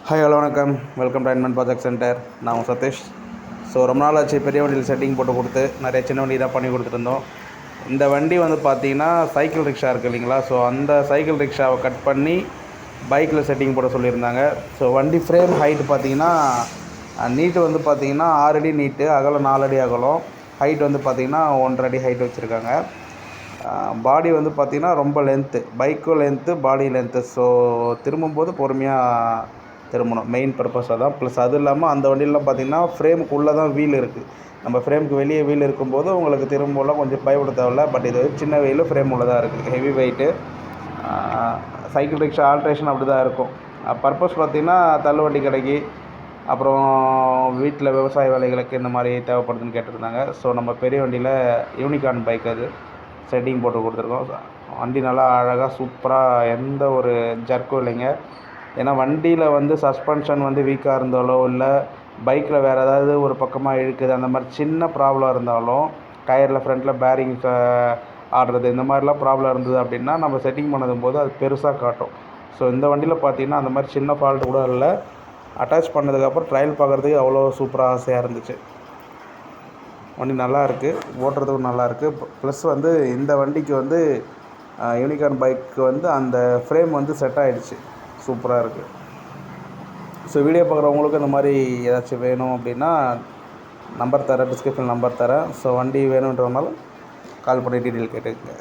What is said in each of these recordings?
Hi hello வணக்கம். Welcome to Iron Man project centre. நான் உங்கள் சதீஷ். ஸோ ரொம்ப நாள் ஆச்சு பெரிய வண்டியில் செட்டிங் போட்டு கொடுத்து, நிறைய சின்ன வண்டி தான் பண்ணி கொடுத்துருந்தோம். இந்த வண்டி வந்து பார்த்திங்கன்னா சைக்கிள் ரிக்ஷா இருக்குது இல்லைங்களா, ஸோ அந்த சைக்கிள் ரிக்ஷாவை கட் பண்ணி பைக்கில் செட்டிங் போட சொல்லியிருந்தாங்க. ஸோ வண்டி ஃப்ரேம் ஹைட்டு பார்த்திங்கன்னா நீட்டு வந்து பார்த்திங்கன்னா 6 அடி நீட்டு, அகலம் 4 அடி அகலம், ஹைட் வந்து பார்த்திங்கன்னா 1.5 அடி ஹைட் வச்சுருக்காங்க. பாடி வந்து பார்த்திங்கன்னா ரொம்ப லென்த்து, பைக்கும் லென்த்து, பாடி லென்த்து. ஸோ திரும்பும்போது பொறுமையாக திரும்பணும், மெயின் பர்பஸ் அதான். ப்ளஸ் அது இல்லாமல் அந்த வண்டியிலலாம் பார்த்திங்கன்னா ஃப்ரேமுக்குள்ளே தான் வீல் இருக்குது. நம்ம ஃப்ரேமுக்கு வெளியே வீல் இருக்கும்போது உங்களுக்கு திரும்பலாம் கொஞ்சம் பயப்பட தேவையில்ல. பட் இது சின்ன வீல் ஃப்ரேம் உள்ளதாக இருக்குது, heavy weight. Cycle rickshaw alteration அப்படி தான் இருக்கும். பர்பஸ் பார்த்திங்கன்னா தள்ளுவண்டி கடைக்கு, அப்புறம் வீட்டில் விவசாய வேலைகளுக்கு இந்த மாதிரி தேவைப்படுதுன்னு கேட்டிருந்தாங்க. ஸோ நம்ம பெரிய வண்டியில் யூனிகார்ன் பைக் அது செட்டிங் போட்டு கொடுத்துருக்கோம். வண்டி நல்லா அழகாக சூப்பராக, எந்த ஒரு ஜர்க்கும் இல்லைங்க. ஏன்னா வண்டியில் வந்து சஸ்பென்ஷன் வந்து வீக்காக இருந்தாலோ, இல்லை பைக்கில் வேறு ஏதாவது ஒரு பக்கமாக இழுக்குது, அந்த மாதிரி சின்ன ப்ராப்ளம் இருந்தாலும், டயரில் ஃப்ரண்ட்டில் பேரிங்ஸ் ஆடுறது, இந்த மாதிரிலாம் ப்ராப்ளம் இருந்தது அப்படின்னா நம்ம செட்டிங் பண்ணதும் போது அது பெருசாக காட்டும். ஸோ இந்த வண்டியில் பார்த்திங்கன்னா அந்த மாதிரி சின்ன ஃபால்ட் கூட இல்லை. அட்டாச் பண்ணதுக்கப்புறம் ட்ரையல் பார்க்குறதுக்கு அவ்வளோ சூப்பராக ஆசையாக இருந்துச்சு. வண்டி நல்லா இருக்குது, ஓட்டுறதுக்கும் நல்லாயிருக்கு. ப்ளஸ் வந்து இந்த வண்டிக்கு வந்து யூனிகார்ன் பைக்கு வந்து அந்த ஃப்ரேம் வந்து செட் ஆகிடுச்சு, சூப்பராக இருக்குது. ஸோ வீடியோ பார்க்குறவங்களுக்கு இந்த மாதிரி ஏதாச்சும் வேணும் அப்படின்னா நம்பர் தரேன், டிஸ்கிரிப்ஷன் நம்பர் தரேன். ஸோ வண்டி வேணுன்றதுனால கால் பண்ணி டீட்டெயில் கேட்டுக்கங்க.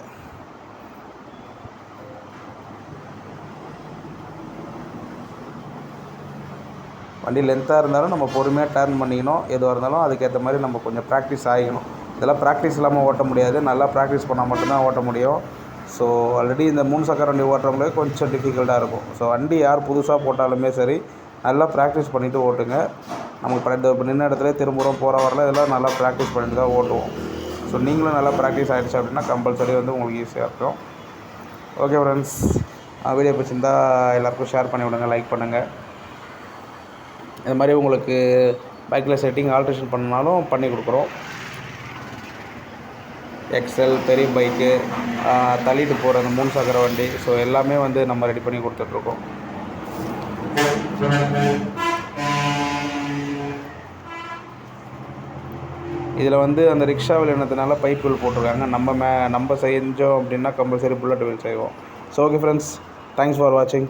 வண்டி லென்த்தாக இருந்தாலும் நம்ம பொறுமையாக டர்ன் பண்ணிக்கணும். எதுவாக இருந்தாலும் அதுக்கேற்ற மாதிரி நம்ம கொஞ்சம் ப்ராக்டிஸ் ஆகிக்கணும். இதெல்லாம் ப்ராக்டிஸ் இல்லாமல் ஓட்ட முடியாது, நல்லா ப்ராக்டிஸ் பண்ணால் மட்டும்தான் ஓட்ட முடியும். ஸோ ஆல்ரெடி இந்த 3 சக்கர வண்டி ஓட்டுறவங்களுக்கு கொஞ்சம் டிஃபிகல்ட்டாக இருக்கும். ஸோ வண்டி யார் புதுசாக போட்டாலுமே சரி, நல்லா ப்ராக்டிஸ் பண்ணிவிட்டு ஓட்டுங்க. நமக்கு இப்போ நின்ன இடத்துல திரும்புகிறோம், போகிற வரல, இதெல்லாம் நல்லா ப்ராக்டிஸ் பண்ணிட்டு தான் ஓட்டுவோம். ஸோ நீங்களும் நல்லா ப்ராக்டிஸ் ஆகிடுச்சு அப்படின்னா கம்பல்சரி வந்து உங்களுக்கு ஈஸியாக இருக்கும். ஓகே ஃப்ரெண்ட்ஸ், வீடியோ பிடிச்சிருந்தா எல்லாேருக்கும் ஷேர் பண்ணி விடுங்க, லைக் பண்ணுங்கள். இந்த மாதிரி உங்களுக்கு பைக்கில் செட்டிங் ஆல்ட்ரேஷன் பண்ணாலும் பண்ணி கொடுக்குறோம். எக்ஸல், பெரிய பைக்கு, தள்ளிட்டு போகிற அந்த 3 சக்கர வண்டி, ஸோ எல்லாமே வந்து நம்ம ரெடி பண்ணி கொடுத்துட்ருக்கோம். இதில் வந்து அந்த ரிக்ஷா வீல் என்னதுனால பைப் வீல் போட்டிருக்காங்க. நம்ம செஞ்சோம் அப்படின்னா கம்பல்சரி புல்லட் வீல் செய்வோம். So okay friends, thanks for வாட்சிங்.